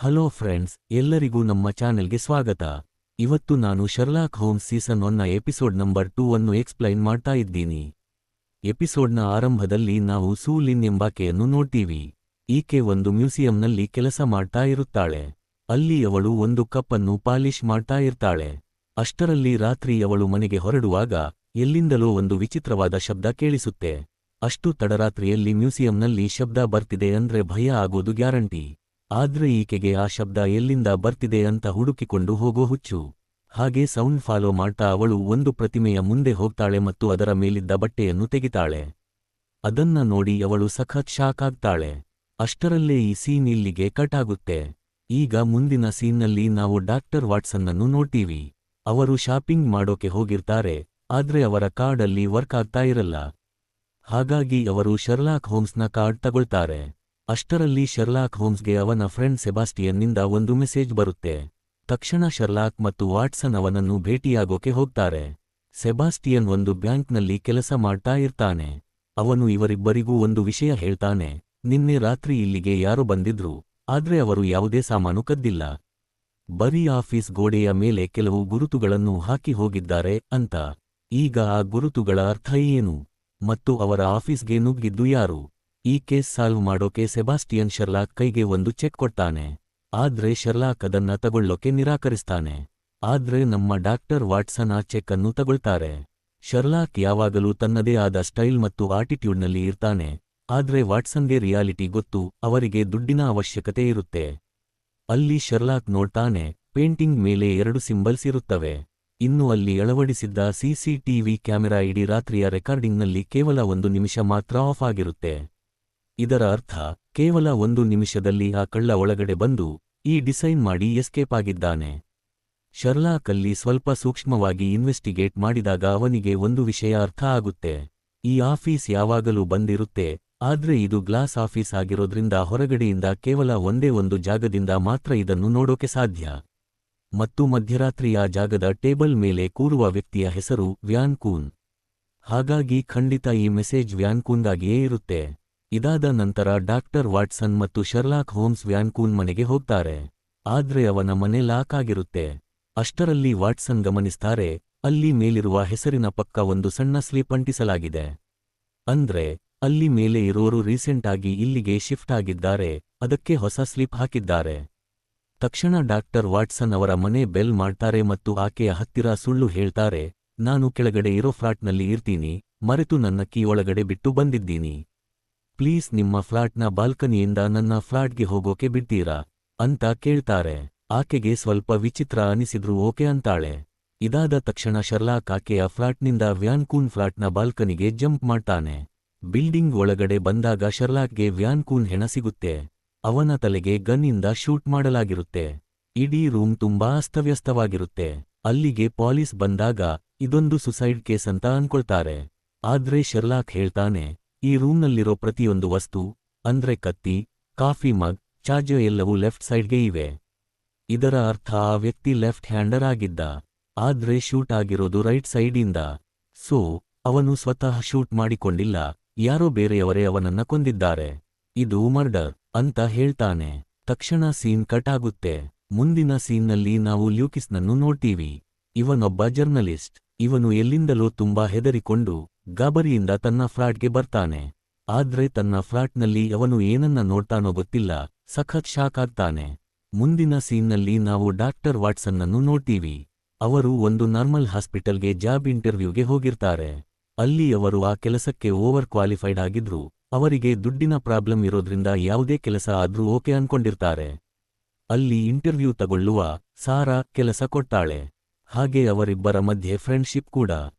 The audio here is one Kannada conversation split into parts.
ಹಲೋ ಫ್ರೆಂಡ್ಸ್, ಎಲ್ಲರಿಗೂ ನಮ್ಮ ಚಾನೆಲ್ಗೆ ಸ್ವಾಗತ. ಇವತ್ತು ನಾನು ಶರ್ಲಾಕ್ ಹೋಮ್ಸ್ ಸೀಸನ್ 1ನ ಎಪಿಸೋಡ್ ನಂಬರ್ 2 ಅನ್ನು ಎಕ್ಸ್ಪ್ಲೈನ್ ಮಾಡ್ತಾ ಇದ್ದೀನಿ. ಎಪಿಸೋಡ್ನ ಆರಂಭದಲ್ಲಿ ನಾವು ಸೂ ಲಿನ್ ಎಂಬಾಕೆಯನ್ನು ನೋಡ್ತೀವಿ. ಈಕೆ ಒಂದು ಮ್ಯೂಸಿಯಂನಲ್ಲಿ ಕೆಲಸ ಮಾಡ್ತಾ ಇರುತ್ತಾಳೆ. ಅಲ್ಲಿ ಅವಳು ಒಂದು ಕಪ್ ಅನ್ನು ಪಾಲಿಶ್ ಮಾಡ್ತಾ ಇರ್ತಾಳೆ. ಅಷ್ಟರಲ್ಲಿ ರಾತ್ರಿ ಅವಳು ಮನೆಗೆ ಹೊರಡುವಾಗ ಎಲ್ಲಿಂದಲೋ ಒಂದು ವಿಚಿತ್ರವಾದ ಶಬ್ದ ಕೇಳಿಸುತ್ತೆ. ಅಷ್ಟು ತಡರಾತ್ರಿಯಲ್ಲಿ ಮ್ಯೂಸಿಯಂನಲ್ಲಿ ಶಬ್ದ ಬರ್ತಿದೆ ಅಂದ್ರೆ ಭಯ ಆಗೋದು ಗ್ಯಾರಂಟಿ. ಆದ್ರೆ ಈಕೆಗೆ ಆ ಶಬ್ದ ಎಲ್ಲಿಂದ ಬರ್ತಿದೆ ಅಂತ ಹುಡುಕಿಕೊಂಡು ಹೋಗೋ ಹುಚ್ಚು. ಹಾಗೆ ಸೌಂಡ್ ಫಾಲೋ ಮಾಡ್ತಾ ಅವಳು ಒಂದು ಪ್ರತಿಮೆಯ ಮುಂದೆ ಹೋಗ್ತಾಳೆ ಮತ್ತು ಅದರ ಮೇಲಿದ್ದ ಬಟ್ಟೆಯನ್ನು ತೆಗಿತಾಳೆ. ಅದನ್ನ ನೋಡಿ ಅವಳು ಸಖತ್ ಶಾಕ್ ಆಗ್ತಾಳೆ. ಅಷ್ಟರಲ್ಲೇ ಈ ಸೀನ್ ಇಲ್ಲಿಗೆ ಕಟ್ ಆಗುತ್ತೆ. ಈಗ ಮುಂದಿನ ಸೀನ್ನಲ್ಲಿ ನಾವು ಡಾಕ್ಟರ್ ವಾಟ್ಸನ್ನನ್ನು ನೋಡ್ತೀವಿ. ಅವರು ಶಾಪಿಂಗ್ ಮಾಡೋಕೆ ಹೋಗಿರ್ತಾರೆ, ಆದ್ರೆ ಅವರ ಕಾರ್ಡ್ ಅಲ್ಲಿ ವರ್ಕ್ ಆಗ್ತಾ ಇರಲ್ಲ. ಹಾಗಾಗಿ ಅವರು ಶರ್ಲಾಕ್ ಹೋಮ್ಸ್ನ ಕಾರ್ಡ್ ತಗೊಳ್ತಾರೆ. ಅಷ್ಟರಲ್ಲಿ ಶರ್ಲಾಕ್ ಹೋಮ್ಸ್ಗೆ ಅವನ ಫ್ರೆಂಡ್ ಸೆಬಾಸ್ಟಿಯನ್ನಿಂದ ಒಂದು ಮೆಸೇಜ್ ಬರುತ್ತೆ. ತಕ್ಷಣ ಶರ್ಲಾಕ್ ಮತ್ತು ವಾಟ್ಸನ್ ಅವನನ್ನು ಭೇಟಿಯಾಗೋಕೆ ಹೋಗ್ತಾರೆ. ಸೆಬಾಸ್ಟಿಯನ್ ಒಂದು ಬ್ಯಾಂಕ್ನಲ್ಲಿ ಕೆಲಸ ಮಾಡ್ತಾ ಇರ್ತಾನೆ. ಅವನು ಇವರಿಬ್ಬರಿಗೂ ಒಂದು ವಿಷಯ ಹೇಳ್ತಾನೆ. ನಿನ್ನೆ ರಾತ್ರಿ ಇಲ್ಲಿಗೆ ಯಾರೋ ಬಂದಿದ್ರು, ಆದ್ರೆ ಅವರು ಯಾವುದೇ ಸಾಮಾನು ಕದ್ದಿಲ್ಲ. ಬರೀ ಆಫೀಸ್ ಗೋಡೆಯ ಮೇಲೆ ಕೆಲವು ಗುರುತುಗಳನ್ನು ಹಾಕಿ ಹೋಗಿದ್ದಾರೆ ಅಂತ. ಈಗ ಆ ಗುರುತುಗಳ ಅರ್ಥ ಏನು ಮತ್ತು ಅವರ ಆಫೀಸ್ಗೆ ನುಗ್ಗಿದ್ದು ಯಾರು? ಈ ಕೇಸ್ ಸಾಲ್ವ್ ಮಾಡೋಕೆ ಸೆಬಾಸ್ಟಿಯನ್ ಶರ್ಲಾಕ್ ಕೈಗೆ ಒಂದು ಚೆಕ್ ಕೊಡ್ತಾನೆ. ಆದ್ರೆ ಶರ್ಲಾಕ್ ಅದನ್ನ ತಗೊಳ್ಳೋಕೆ ನಿರಾಕರಿಸ್ತಾನೆ. ಆದ್ರೆ ನಮ್ಮ ಡಾಕ್ಟರ್ ವಾಟ್ಸನ್ ಆ ಚೆಕ್ ಅನ್ನು ತಗೊಳ್ತಾರೆ. ಶರ್ಲಾಕ್ ಯಾವಾಗಲೂ ತನ್ನದೇ ಆದ ಸ್ಟೈಲ್ ಮತ್ತು ಆಟಿಟ್ಯೂಡ್ನಲ್ಲಿ ಇರ್ತಾನೆ. ಆದ್ರೆ ವಾಟ್ಸನ್ಗೆ ರಿಯಾಲಿಟಿ ಗೊತ್ತು, ಅವರಿಗೆ ದುಡ್ಡಿನ ಅವಶ್ಯಕತೆ ಇರುತ್ತೆ. ಅಲ್ಲಿ ಶರ್ಲಾಕ್ ನೋಡ್ತಾನೆ, ಪೇಂಟಿಂಗ್ ಮೇಲೆ 2 ಸಿಂಬಲ್ಸ್ ಇರುತ್ತವೆ. ಇನ್ನು ಅಲ್ಲಿ ಅಳವಡಿಸಿದ್ದ ಸಿಸಿಟಿವಿ ಕ್ಯಾಮೆರಾ ಇಡೀ ರಾತ್ರಿಯ ರೆಕಾರ್ಡಿಂಗ್ನಲ್ಲಿ ಕೇವಲ 1 ನಿಮಿಷ ಮಾತ್ರ ಆಫ್ ಆಗಿರುತ್ತೆ. ಇದರ ಅರ್ಥ ಕೇವಲ 1 ನಿಮಿಷದಲ್ಲಿ ಆ ಕಳ್ಳ ಒಳಗಡೆ ಬಂದು ಈ ಡಿಸೈನ್ ಮಾಡಿ ಎಸ್ಕೇಪ್ ಆಗಿದ್ದಾನೆ. ಶರ್ಲಾಕ್ ಅಲ್ಲಿ ಸ್ವಲ್ಪ ಸೂಕ್ಷ್ಮವಾಗಿ ಇನ್ವೆಸ್ಟಿಗೇಟ್ ಮಾಡಿದಾಗ ಅವನಿಗೆ ಒಂದು ವಿಷಯ ಅರ್ಥ ಆಗುತ್ತೆ. ಈ ಆಫೀಸ್ ಯಾವಾಗಲೂ ಬಂದಿರುತ್ತೆ, ಆದ್ರೆ ಇದು ಗ್ಲಾಸ್ ಆಫೀಸ್ ಆಗಿರೋದ್ರಿಂದ ಹೊರಗಡೆಯಿಂದ ಕೇವಲ ಒಂದೇ ಒಂದು ಜಾಗದಿಂದ ಮಾತ್ರ ಇದನ್ನು ನೋಡೋಕೆ ಸಾಧ್ಯ. ಮತ್ತು ಮಧ್ಯರಾತ್ರಿ ಆ ಜಾಗದ ಟೇಬಲ್ ಮೇಲೆ ಕೂರುವ ವ್ಯಕ್ತಿಯ ಹೆಸರು ವ್ಯಾನ್ ಕೂನ್. ಹಾಗಾಗಿ ಖಂಡಿತ ಈ ಮೆಸೇಜ್ ವ್ಯಾನ್ ಕೂನ್ಗಾಗಿಯೇ ಇರುತ್ತೆ. ಇದಾದ ನಂತರ ಡಾಕ್ಟರ್ ವಾಟ್ಸನ್ ಮತ್ತು ಶರ್ಲಾಕ್ ಹೋಮ್ಸ್ ವ್ಯಾನ್ ಕೂನ್ ಮನೆಗೆ ಹೋಗ್ತಾರೆ. ಆದ್ರೆ ಅವನ ಮನೆ ಲಾಕ್ ಆಗಿರುತ್ತೆ. ಅಷ್ಟರಲ್ಲಿ ವಾಟ್ಸನ್ ಗಮನಿಸ್ತಾರೆ, ಅಲ್ಲಿ ಮೇಲಿರುವ ಹೆಸರಿನ ಪಕ್ಕ ಒಂದು ಸಣ್ಣ ಸ್ಲಿಪ್ ಅಂಟಿಸಲಾಗಿದೆ. ಅಂದ್ರೆ ಅಲ್ಲಿ ಮೇಲೆ ಇರೋರು ರೀಸೆಂಟ್ ಆಗಿ ಇಲ್ಲಿಗೆ ಶಿಫ್ಟ್ ಆಗಿದ್ದಾರೆ, ಅದಕ್ಕೆ ಹೊಸ ಸ್ಲಿಪ್ ಹಾಕಿದ್ದಾರೆ. ತಕ್ಷಣ ಡಾಕ್ಟರ್ ವಾಟ್ಸನ್ ಅವರ ಮನೆ ಬೆಲ್ ಮಾಡ್ತಾರೆ ಮತ್ತು ಆಕೆಯ ಹತ್ತಿರ ಸುಳ್ಳು ಹೇಳ್ತಾರೆ. ನಾನು ಕೆಳಗಡೆ ಇರೋ ಫ್ಲಾಟ್ನಲ್ಲಿ ಇರ್ತೀನಿ, ಮರೆತು ನನ್ನ ಕೀ ಒಳಗಡೆ ಬಿಟ್ಟು ಬಂದಿದ್ದೀನಿ. ಪ್ಲೀಸ್ ನಿಮ್ಮ ಫ್ಲಾಟ್ನ ಬಾಲ್ಕನಿಯಿಂದ ನನ್ನ ಫ್ಲಾಟ್ಗೆ ಹೋಗೋಕೆ ಬಿಡ್ತೀರಾ ಅಂತ ಕೇಳ್ತಾರೆ. ಆಕೆಗೆ ಸ್ವಲ್ಪ ವಿಚಿತ್ರ ಅನಿಸಿದ್ರು ಓಕೆ ಅಂತಾಳೆ. ಇದಾದ ತಕ್ಷಣ ಶರ್ಲಾಕ್ ಆಕೆಯ ಫ್ಲಾಟ್ನಿಂದ ವ್ಯಾನ್ ಕೂನ್ ಫ್ಲಾಟ್ನ ಬಾಲ್ಕನಿಗೆ ಜಂಪ್ ಮಾಡ್ತಾನೆ. ಬಿಲ್ಡಿಂಗ್ ಒಳಗಡೆ ಬಂದಾಗ ಶರ್ಲಾಕ್ಗೆ ವ್ಯಾನ್ ಕೂನ್ ಹೆಣ ಸಿಗುತ್ತೆ. ಅವನ ತಲೆಗೆ ಗನ್ ಇಂದ ಶೂಟ್ ಮಾಡಲಾಗಿರುತ್ತೆ. ಇಡೀ ರೂಮ್ ತುಂಬಾ ಅಸ್ತವ್ಯಸ್ತವಾಗಿರುತ್ತೆ. ಅಲ್ಲಿಗೆ ಪೊಲೀಸ್ ಬಂದಾಗ ಇದೊಂದು ಸುಸೈಡ್ ಕೇಸ್ ಅಂತ ಅನ್ಕೊಳ್ತಾರೆ. ಆದ್ರೆ ಶರ್ಲಾಕ್ ಹೇಳ್ತಾನೆ, ಈ ರೂಮ್ನಲ್ಲಿರೋ ಪ್ರತಿಯೊಂದು ವಸ್ತು ಅಂದ್ರೆ ಕತ್ತಿ, ಕಾಫಿ ಮಗ್, ಚಾರ್ಜರ್ ಎಲ್ಲವೂ ಲೆಫ್ಟ್ ಸೈಡ್ಗೆ ಇವೆ. ಇದರ ಅರ್ಥ ಆ ವ್ಯಕ್ತಿ ಲೆಫ್ಟ್ ಹ್ಯಾಂಡರ್ ಆಗಿದ್ದ. ಆದ್ರೆ ಶೂಟ್ ಆಗಿರೋದು ರೈಟ್ ಸೈಡಿಂದ. ಸೋ ಅವನು ಸ್ವತಃ ಶೂಟ್ ಮಾಡಿಕೊಂಡಿಲ್ಲ, ಯಾರೋ ಬೇರೆಯವರೇ ಅವನನ್ನ ಕೊಂದಿದ್ದಾರೆ. ಇದು ಮರ್ಡರ್ ಅಂತ ಹೇಳ್ತಾನೆ. ತಕ್ಷಣ ಸೀನ್ ಕಟ್ ಆಗುತ್ತೆ. ಮುಂದಿನ ಸೀನ್ನಲ್ಲಿ ನಾವು ಲ್ಯೂಕಿಸ್ನನ್ನು ನೋಡ್ತೀವಿ. ಇವನೊಬ್ಬ ಜರ್ನಲಿಸ್ಟ್. ಇವನು ಎಲ್ಲಿಂದಲೋ ತುಂಬಾ ಹೆದರಿಕೊಂಡು ಗಾಬರಿಯಿಂದ ತನ್ನ ಫ್ಲಾಟ್ಗೆ ಬರ್ತಾನೆ. ಆದ್ರೆ ತನ್ನ ಫ್ಲಾಟ್ನಲ್ಲಿ ಅವನು ಏನನ್ನ ನೋಡ್ತಾನೋ ಗೊತ್ತಿಲ್ಲ, ಸಖತ್ ಶಾಕ್ ಆಗ್ತಾನೆ. ಮುಂದಿನ ಸೀನ್ನಲ್ಲಿ ನಾವು ಡಾಕ್ಟರ್ ವಾಟ್ಸನ್ನನ್ನು ನೋಡ್ತೀವಿ. ಅವರು ಒಂದು ನಾರ್ಮಲ್ ಹಾಸ್ಪಿಟಲ್ಗೆ ಜಾಬ್ ಇಂಟರ್ವ್ಯೂಗೆ ಹೋಗಿರ್ತಾರೆ. ಅಲ್ಲಿ ಅವರು ಆ ಕೆಲಸಕ್ಕೆ ಓವರ್ ಕ್ವಾಲಿಫೈಡ್ ಆಗಿದ್ರು, ಅವರಿಗೆ ದುಡ್ಡಿನ ಪ್ರಾಬ್ಲಮ್ ಇರೋದ್ರಿಂದ ಯಾವುದೇ ಕೆಲಸ ಆದ್ರೂ ಓಕೆ ಅನ್ಕೊಂಡಿರ್ತಾರೆ. ಅಲ್ಲಿ ಇಂಟರ್ವ್ಯೂ ತಗೊಳ್ಳುವ ಸಾರಾ ಕೆಲಸ ಕೊಡ್ತಾಳೆ. ಹಾಗೆ ಅವರಿಬ್ಬರ ಮಧ್ಯೆ ಫ್ರೆಂಡ್ಶಿಪ್ ಕೂಡ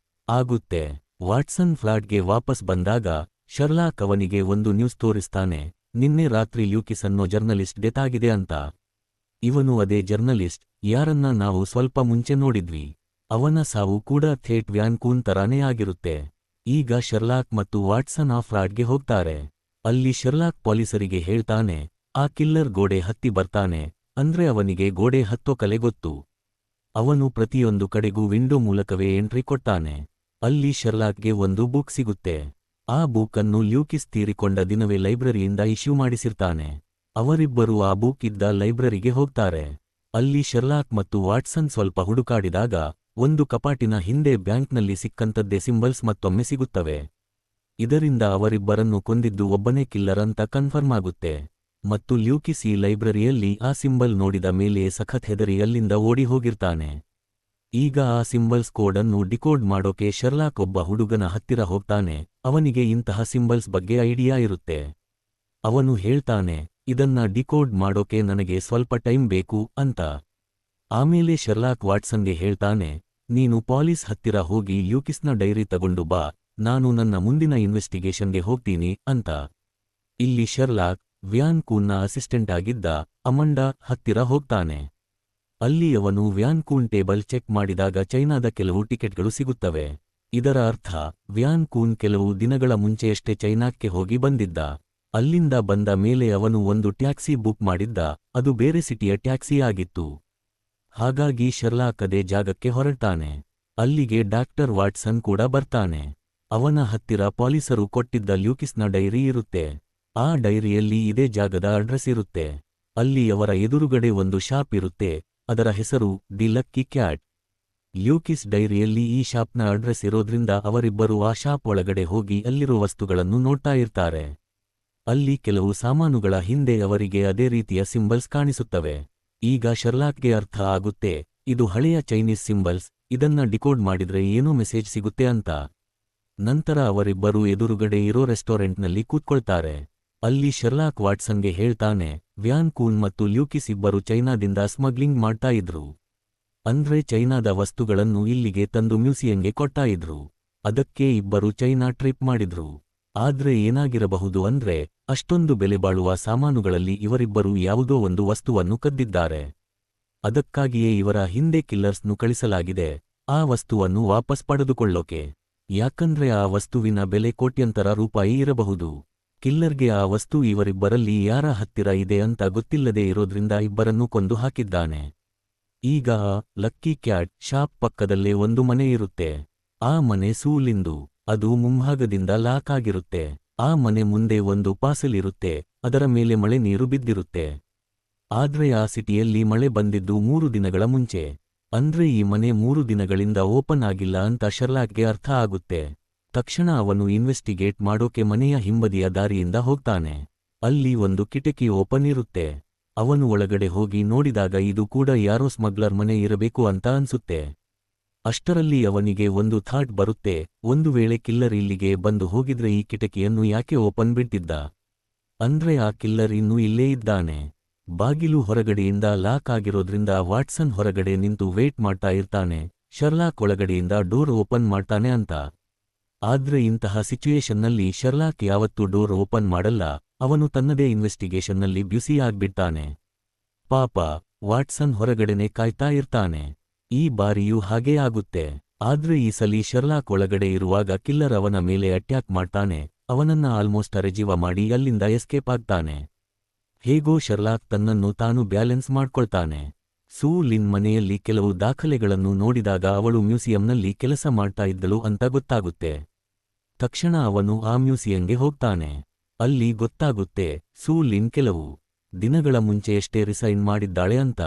ಆಗುತ್ತೆ. ವಾಟ್ಸನ್ ಫ್ಲಾಟ್ಗೆ ವಾಪಸ್ ಬಂದಾಗ ಶರ್ಲಾಕ್ ಅವನಿಗೆ ಒಂದು ನ್ಯೂಸ್ ತೋರಿಸ್ತಾನೆ. ನಿನ್ನೆ ರಾತ್ರಿ ಲ್ಯೂಕಿಸ್ ಅನ್ನೋ ಜರ್ನಲಿಸ್ಟ್ ಡೆತ್ ಆಗಿದೆ ಅಂತ. ಇವನು ಅದೇ ಜರ್ನಲಿಸ್ಟ್ ಯಾರನ್ನ ನಾವು ಸ್ವಲ್ಪ ಮುಂಚೆ ನೋಡಿದ್ವಿ. ಅವನ ಸಾವು ಕೂಡ ಥೇಟ್ ವ್ಯಾನ್ ಕೂನ್ ತರಾನೇ ಆಗಿರುತ್ತೆ. ಈಗ ಶರ್ಲಾಕ್ ಮತ್ತು ವಾಟ್ಸನ್ ಆ ಫ್ಲಾಟ್ಗೆ ಹೋಗ್ತಾರೆ. ಅಲ್ಲಿ ಶರ್ಲಾಕ್ ಪೊಲೀಸರಿಗೆ ಹೇಳ್ತಾನೆ, ಆ ಕಿಲ್ಲರ್ ಗೋಡೆ ಹತ್ತಿ ಬರ್ತಾನೆ, ಅಂದ್ರೆ ಅವನಿಗೆ ಗೋಡೆ ಹತ್ತೋ ಕಲೆ ಗೊತ್ತು. ಅವನು ಪ್ರತಿಯೊಂದು ಕಡೆಗೂ ವಿಂಡೋ ಮೂಲಕವೇ ಎಂಟ್ರಿ ಕೊಡ್ತಾನೆ. ಅಲ್ಲಿ ಶರ್ಲಾಕ್ಗೆ ಒಂದು ಬುಕ್ ಸಿಗುತ್ತೆ. ಆ ಬುಕ್ ಅನ್ನು ಲ್ಯೂಕಿಸ್ ತೀರಿಕೊಂಡ ದಿನವೇ ಲೈಬ್ರರಿಯಿಂದ ಇಶ್ಯೂ ಮಾಡಿಸಿರ್ತಾನೆ. ಅವರಿಬ್ಬರೂ ಆ ಬುಕ್ ಇದ್ದ ಲೈಬ್ರರಿಗೆ ಹೋಗ್ತಾರೆ. ಅಲ್ಲಿ ಶರ್ಲಾಕ್ ಮತ್ತು ವಾಟ್ಸನ್ ಸ್ವಲ್ಪ ಹುಡುಕಾಡಿದಾಗ ಒಂದು ಕಪಾಟಿನ ಹಿಂದೆ ಬ್ಯಾಂಕ್ನಲ್ಲಿ ಸಿಕ್ಕಂತದ್ದೇ ಸಿಂಬಲ್ಸ್ ಮತ್ತೊಮ್ಮೆ ಸಿಗುತ್ತವೆ. ಇದರಿಂದ ಅವರಿಬ್ಬರನ್ನು ಕೊಂದಿದ್ದು ಒಬ್ಬನೇ ಕಿಲ್ಲರ್ ಅಂತ ಕನ್ಫರ್ಮ್ ಆಗುತ್ತೆ. ಮತ್ತು ಲ್ಯೂಕಿಸ್ ಈ ಲೈಬ್ರರಿಯಲ್ಲಿ ಆ ಸಿಂಬಲ್ ನೋಡಿದ ಮೇಲೆಯೇ ಸಖತ್ ಹೆದರಿ ಅಲ್ಲಿಂದ ಓಡಿ ಹೋಗಿರ್ತಾನೆ. ಈಗ ಆ ಸಿಂಬಲ್ಸ್ ಕೋಡ್ ಅನ್ನು ಡಿಕೋಡ್ ಮಾಡೋಕೆ ಶರ್ಲಾಕ್ ಒಬ್ಬ ಹುಡುಗನ ಹತ್ತಿರ ಹೋಗ್ತಾನೆ. ಅವನಿಗೆ ಇಂತಹ ಸಿಂಬಲ್ಸ್ ಬಗ್ಗೆ ಐಡಿಯಾ ಇರುತ್ತೆ. ಅವನು ಹೇಳ್ತಾನೆ, ಇದನ್ನ ಡಿಕೋಡ್ ಮಾಡೋಕೆ ನನಗೆ ಸ್ವಲ್ಪ ಟೈಮ್ ಬೇಕು ಅಂತ. ಆಮೇಲೆ ಶರ್ಲಾಕ್ ವಾಟ್ಸನ್ಗೆ ಹೇಳ್ತಾನೆ, ನೀನು ಪಾಲಿಸ್ ಹತ್ತಿರ ಹೋಗಿ ಲ್ಯೂಕಿಸ್ನ ಡೈರಿ ತಗೊಂಡು ಬಾ, ನಾನು ನನ್ನ ಮುಂದಿನ ಇನ್ವೆಸ್ಟಿಗೇಷನ್ಗೆ ಹೋಗ್ತೀನಿ ಅಂತ. ಇಲ್ಲಿ ಶರ್ಲಾಕ್ ವ್ಯಾನ್ ಕೂನ್ನ ಅಸಿಸ್ಟೆಂಟ್ ಆಗಿದ್ದ ಅಮಂಡಾ ಹತ್ತಿರ ಹೋಗ್ತಾನೆ. ಅಲ್ಲಿ ಅವನು ವ್ಯಾನ್ ಕೂನ್ ಟೇಬಲ್ ಚೆಕ್ ಮಾಡಿದಾಗ ಚೈನಾದ ಕೆಲವು ಟಿಕೆಟ್ಗಳು ಸಿಗುತ್ತವೆ. ಇದರ ಅರ್ಥ ವ್ಯಾನ್ ಕೂನ್ ಕೆಲವು ದಿನಗಳ ಮುಂಚೆಯಷ್ಟೇ ಚೈನಾಕ್ಕೆ ಹೋಗಿ ಬಂದಿದ್ದ. ಅಲ್ಲಿಂದ ಬಂದ ಮೇಲೆ ಅವನು ಒಂದು ಟ್ಯಾಕ್ಸಿ ಬುಕ್ ಮಾಡಿದ್ದ, ಅದು ಬೇರೆ ಸಿಟಿಯ ಟ್ಯಾಕ್ಸಿ ಆಗಿತ್ತು. ಹಾಗಾಗಿ ಶರ್ಲಾಕ್ ಅದೇ ಜಾಗಕ್ಕೆ ಹೊರಡ್ತಾನೆ. ಅಲ್ಲಿಗೆ ಡಾಕ್ಟರ್ ವಾಟ್ಸನ್ ಕೂಡ ಬರ್ತಾನೆ. ಅವನ ಹತ್ತಿರ ಪೊಲೀಸರು ಕೊಟ್ಟಿದ್ದ ಲ್ಯೂಕಿಸ್ನ ಡೈರಿ ಇರುತ್ತೆ. ಆ ಡೈರಿಯಲ್ಲಿ ಇದೇ ಜಾಗದ ಅಡ್ರೆಸ್ ಇರುತ್ತೆ. ಅಲ್ಲಿ ಅವರ ಎದುರುಗಡೆ ಒಂದು ಶಾಪ್ ಇರುತ್ತೆ, ಅದರ ಹೆಸರು ದಿ ಲಕ್ಕಿ ಕ್ಯಾಟ್. ಲ್ಯೂಕಿಸ್ ಡೈರಿಯಲ್ಲಿ ಈ ಶಾಪ್ನ ಅಡ್ರೆಸ್ ಇರೋದ್ರಿಂದ ಅವರಿಬ್ಬರೂ ಆ ಶಾಪ್ ಒಳಗಡೆ ಹೋಗಿ ಅಲ್ಲಿರೋ ವಸ್ತುಗಳನ್ನು ನೋಡ್ತಾ ಇರ್ತಾರೆ. ಅಲ್ಲಿ ಕೆಲವು ಸಾಮಾನುಗಳ ಹಿಂದೆ ಅವರಿಗೆ ಅದೇ ರೀತಿಯ ಸಿಂಬಲ್ಸ್ ಕಾಣಿಸುತ್ತವೆ. ಈಗ ಶರ್ಲಾಕ್ಗೆ ಅರ್ಥ ಆಗುತ್ತೆ, ಇದು ಹಳೆಯ ಚೈನೀಸ್ ಸಿಂಬಲ್ಸ್, ಇದನ್ನ ಡಿಕೋಡ್ ಮಾಡಿದ್ರೆ ಏನೋ ಮೆಸೇಜ್ ಸಿಗುತ್ತೆ ಅಂತ. ನಂತರ ಅವರಿಬ್ಬರೂ ಎದುರುಗಡೆ ಇರೋ ರೆಸ್ಟೋರೆಂಟ್ನಲ್ಲಿ ಕೂತ್ಕೊಳ್ತಾರೆ. ಅಲ್ಲಿ ಶರ್ಲಾಕ್ ವಾಟ್ಸನ್ಗೆ ಹೇಳ್ತಾನೆ, ವ್ಯಾನ್ ಕೂನ್ ಮತ್ತು ಲ್ಯೂಕಿಸ್ ಇಬ್ಬರು ಚೈನಾದಿಂದ ಸ್ಮಗ್ಲಿಂಗ್ ಮಾಡ್ತಾ ಇದ್ರು. ಅಂದ್ರೆ ಚೈನಾದ ವಸ್ತುಗಳನ್ನು ಇಲ್ಲಿಗೆ ತಂದು ಮ್ಯೂಸಿಯಂಗೆ ಕೊಡ್ತಾ ಇದ್ರು. ಅದಕ್ಕೆ ಇಬ್ಬರು ಚೈನಾ ಟ್ರಿಪ್ ಮಾಡಿದ್ರು. ಆದ್ರೆ ಏನಾಗಿರಬಹುದು ಅಂದ್ರೆ, ಅಷ್ಟೊಂದು ಬೆಲೆ ಬಾಳುವ ಸಾಮಾನುಗಳಲ್ಲಿ ಇವರಿಬ್ಬರು ಯಾವುದೋ ಒಂದು ವಸ್ತುವನ್ನು ಕದ್ದಿದ್ದಾರೆ. ಅದಕ್ಕಾಗಿಯೇ ಇವರ ಹಿಂದೆ ಕಿಲ್ಲರ್ಸ್ನು ಕಳಿಸಲಾಗಿದೆ, ಆ ವಸ್ತುವನ್ನು ವಾಪಸ್ ಪಡೆದುಕೊಳ್ಳೋಕೆ. ಯಾಕಂದ್ರೆ ಆ ವಸ್ತುವಿನ ಬೆಲೆ ಕೋಟ್ಯಂತರ ರೂಪಾಯಿ ಇರಬಹುದು. ಕಿಲ್ಲರ್ಗೆ ಆ ವಸ್ತು ಇವರಿಬ್ಬರಲ್ಲಿ ಯಾರ ಹತ್ತಿರ ಇದೆ ಅಂತ ಗೊತ್ತಿಲ್ಲದೆ ಇರೋದ್ರಿಂದ ಇಬ್ಬರನ್ನೂ ಕೊಂದು ಹಾಕಿದ್ದಾನೆ. ಈಗ ಲಕ್ಕಿ ಕ್ಯಾಟ್ ಶಾಪ್ ಪಕ್ಕದಲ್ಲೇ ಒಂದು ಮನೆ ಇರುತ್ತೆ. ಆ ಮನೆ ಸೂಲಿಂದು. ಅದು ಮುಂಭಾಗದಿಂದ ಲಾಕ್ ಆಗಿರುತ್ತೆ. ಆ ಮನೆ ಮುಂದೆ ಒಂದು ಪಾಸಲ್ ಇರುತ್ತೆ, ಅದರ ಮೇಲೆ ಮಳೆ ನೀರು ಬಿದ್ದಿರುತ್ತೆ. ಆದ್ರೆ ಆ ಸಿಟಿಯಲ್ಲಿ ಮಳೆ ಬಂದಿದ್ದು 3 ದಿನಗಳ ಮುಂಚೆ. ಅಂದ್ರೆ ಈ ಮನೆ 3 ದಿನಗಳಿಂದ ಓಪನ್ ಆಗಿಲ್ಲ ಅಂತ ಶರ್ಲಾಕ್ಗೆ ಅರ್ಥ ಆಗುತ್ತೆ. ತಕ್ಷಣ ಅವನು ಇನ್ವೆಸ್ಟಿಗೇಟ್ ಮಾಡೋಕೆ ಮನೆಯ ಹಿಂಬದಿಯ ದಾರಿಯಿಂದ ಹೋಗ್ತಾನೆ. ಅಲ್ಲಿ ಒಂದು ಕಿಟಕಿ ಓಪನ್ ಇರುತ್ತೆ. ಅವನು ಒಳಗಡೆ ಹೋಗಿ ನೋಡಿದಾಗ ಇದು ಕೂಡ ಯಾರೋ ಸ್ಮಗ್ಲರ್ ಮನೆ ಇರಬೇಕು ಅಂತ ಅನ್ಸುತ್ತೆ. ಅಷ್ಟರಲ್ಲಿ ಅವನಿಗೆ ಒಂದು ಥಾಟ್ ಬರುತ್ತೆ, ಒಂದು ವೇಳೆ ಕಿಲ್ಲರ್ ಇಲ್ಲಿಗೆ ಬಂದು ಹೋಗಿದ್ರೆ ಈ ಕಿಟಕಿಯನ್ನು ಯಾಕೆ ಓಪನ್ ಬಿಟ್ಟಿದ್ದ? ಅಂದ್ರೆ ಆ ಕಿಲ್ಲರ್ ಇನ್ನೂ ಇಲ್ಲೇ ಇದ್ದಾನೆ. ಬಾಗಿಲು ಹೊರಗಡೆಯಿಂದ ಲಾಕ್ ಆಗಿರೋದ್ರಿಂದ ವಾಟ್ಸನ್ ಹೊರಗಡೆ ನಿಂತು ವೇಟ್ ಮಾಡ್ತಾ ಇರ್ತಾನೆ, ಶರ್ಲಾಕ್ ಒಳಗಡೆಯಿಂದ ಡೋರ್ ಓಪನ್ ಮಾಡ್ತಾನೆ ಅಂತ. ಆದ್ರೆ ಇಂತಹ ಸಿಚುಯೇಷನ್ನಲ್ಲಿ ಶರ್ಲಾಕ್ ಯಾವತ್ತೂ ಡೋರ್ ಓಪನ್ ಮಾಡಲ್ಲ, ಅವನು ತನ್ನದೇ ಇನ್ವೆಸ್ಟಿಗೇಷನ್ನಲ್ಲಿ ಬ್ಯುಸಿ ಆಗ್ಬಿಡ್ತಾನೆ. ಪಾಪ ವಾಟ್ಸನ್ ಹೊರಗಡೆನೆ ಕಾಯ್ತಾ ಇರ್ತಾನೆ. ಈ ಬಾರಿಯೂ ಹಾಗೇ ಆಗುತ್ತೆ. ಆದ್ರೆ ಈ ಸಲಿ ಶರ್ಲಾಕ್ ಒಳಗಡೆ ಇರುವಾಗ ಕಿಲ್ಲರ್ ಅವನ ಮೇಲೆ ಅಟ್ಯಾಕ್ ಮಾಡ್ತಾನೆ, ಅವನನ್ನ ಆಲ್ಮೋಸ್ಟ್ ಅರೆಜೀವ ಮಾಡಿ ಅಲ್ಲಿಂದ ಎಸ್ಕೇಪ್ ಆಗ್ತಾನೆ. ಹೇಗೋ ಶರ್ಲಾಕ್ ತನ್ನನ್ನು ತಾನು ಬ್ಯಾಲೆನ್ಸ್ ಮಾಡ್ಕೊಳ್ತಾನೆ. ಸೂ ಲಿನ್ ಮನೆಯಲ್ಲಿ ಕೆಲವು ದಾಖಲೆಗಳನ್ನು ನೋಡಿದಾಗ ಅವಳು ಮ್ಯೂಸಿಯಂನಲ್ಲಿ ಕೆಲಸ ಮಾಡ್ತಾ ಇದ್ದಳು ಅಂತ ಗೊತ್ತಾಗುತ್ತೆ. ತಕ್ಷಣ ಅವನು ಆ ಮ್ಯೂಸಿಯಂಗೆ ಹೋಗ್ತಾನೆ. ಅಲ್ಲಿ ಗೊತ್ತಾಗುತ್ತೆ, ಸೂ ಲಿನ್ ಕೆಲವು ದಿನಗಳ ಮುಂಚೆಯಷ್ಟೇ ರಿಸೈನ್ ಮಾಡಿದ್ದಾಳೆ ಅಂತ.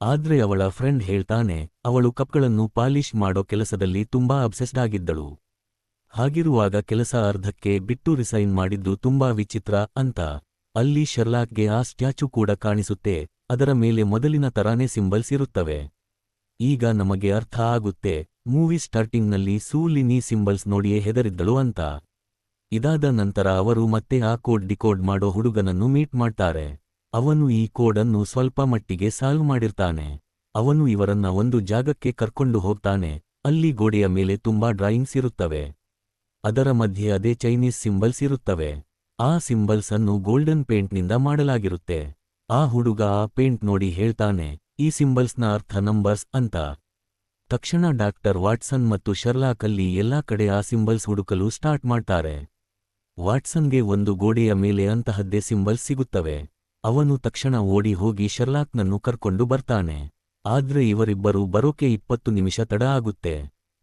ಆದ್ರೆ ಅವಳ ಫ್ರೆಂಡ್ ಹೇಳ್ತಾನೆ, ಅವಳು ಕಪ್ಗಳನ್ನು ಪಾಲಿಶ್ ಮಾಡೋ ಕೆಲಸದಲ್ಲಿ ತುಂಬಾ ಅಬ್ಸೆಸ್ಡ್ ಆಗಿದ್ದಳು. ಹಾಗಿರುವಾಗ ಕೆಲಸ ಅರ್ಧಕ್ಕೆ ಬಿಟ್ಟು ರಿಸೈನ್ ಮಾಡಿದ್ದು ತುಂಬಾ ವಿಚಿತ್ರ ಅಂತ. ಅಲ್ಲಿ ಶರ್ಲಾಕ್ಗೆ ಆ ಸ್ಟ್ಯಾಚು ಕೂಡ ಕಾಣಿಸುತ್ತೆ, ಅದರ ಮೇಲೆ ಮೊದಲಿನ ತರಾನೇ ಸಿಂಬಲ್ಸ್ ಇರುತ್ತವೆ. ಈಗ ನಮಗೆ ಅರ್ಥ ಆಗುತ್ತೆ, ಮೂವಿ ಸ್ಟಾರ್ಟಿಂಗ್ನಲ್ಲಿ ಸೂ ಲಿನ್ ಈ ಸಿಂಬಲ್ಸ್ ನೋಡಿಯೇ ಹೆದರಿದ್ದಳು ಅಂತ. ಇದಾದ ನಂತರ ಅವರು ಮತ್ತೆ ಆ ಕೋಡ್ ಡಿಕೋಡ್ ಮಾಡೋ ಹುಡುಗನನ್ನು ಮೀಟ್ ಮಾಡ್ತಾರೆ. ಅವನು ಈ ಕೋಡನ್ನು ಸ್ವಲ್ಪ ಮಟ್ಟಿಗೆ ಸಾಲ್ವ್ ಮಾಡಿರ್ತಾನೆ. ಅವನು ಇವರನ್ನ ಒಂದು ಜಾಗಕ್ಕೆ ಕರ್ಕೊಂಡು ಹೋಗ್ತಾನೆ. ಅಲ್ಲಿ ಗೋಡೆಯ ಮೇಲೆ ತುಂಬಾ ಡ್ರಾಯಿಂಗ್ಸ್ ಇರುತ್ತವೆ. ಅದರ ಮಧ್ಯೆ ಅದೇ ಚೈನೀಸ್ ಸಿಂಬಲ್ಸ್ ಇರುತ್ತವೆ. ಆ ಸಿಂಬಲ್ಸ್ ಅನ್ನು ಗೋಲ್ಡನ್ ಪೇಂಟ್ನಿಂದ ಮಾಡಲಾಗಿರುತ್ತೆ. ಆ ಹುಡುಗ ಆ ಪೇಂಟ್ ನೋಡಿ ಹೇಳ್ತಾನೆ, ಈ ಸಿಂಬಲ್ಸ್ನ ಅರ್ಥ ನಂಬರ್ಸ್ ಅಂತ. ತಕ್ಷಣ ಡಾಕ್ಟರ್ ವಾಟ್ಸನ್ ಮತ್ತು ಶರ್ಲಾಕ್ ಅಲ್ಲಿ ಎಲ್ಲಾ ಕಡೆ ಆ ಸಿಂಬಲ್ಸ್ ಹುಡುಕಲು ಸ್ಟಾರ್ಟ್ ಮಾಡ್ತಾರೆ. ವಾಟ್ಸನ್ಗೆ ಒಂದು ಗೋಡೆಯ ಮೇಲೆ ಅಂತಹದ್ದೇ ಸಿಂಬಲ್ಸ್ ಸಿಗುತ್ತವೆ. ಅವನು ತಕ್ಷಣ ಓಡಿ ಹೋಗಿ ಶರ್ಲಾಕ್ನನ್ನು ಕರ್ಕೊಂಡು ಬರ್ತಾನೆ. ಆದ್ರೆ ಇವರಿಬ್ಬರು ಬರೋಕೆ 20 ನಿಮಿಷ ತಡ ಆಗುತ್ತೆ.